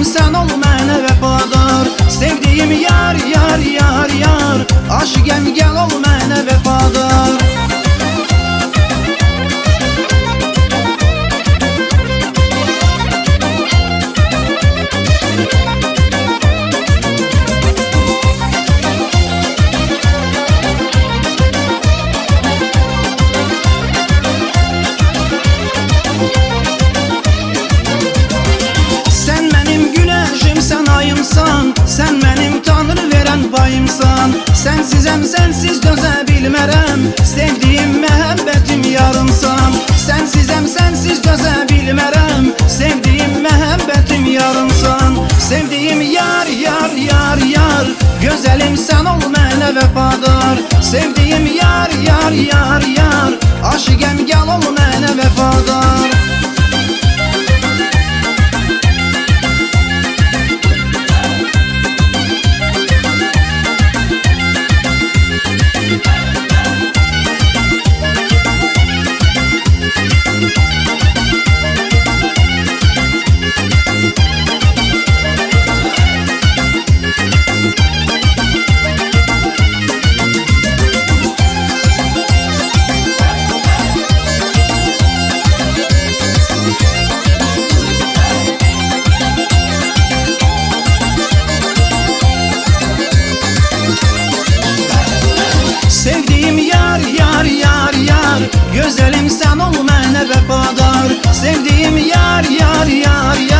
Gözəlim sən ol mənə vəfadar. Sevdiyim yar, yar, yar, yar. Aşıqəm gəl ol mənə vəfadar. Sən mənim tanrı verən payımsan. Sənsizəm, sənsiz dözə bilmərəm. Sevdiyim məhəbbətim yarımsan. Sənsizəm, sənsiz dözə bilmərəm. Sevdiyim məhəbbətim yarımsan. Sevdiyim yar, yar, yar, yar. Gözəlim sən ol mənə vəfadar. Sevdiyim yar, yar, yar, yar. Aşıqəm gəl ol mənə vəfadar. Sevdiyim yar, yar, yar, yar. Gözəlim sən ol mənə vəfadar. Sevdiyim yar, yar, yar, yar.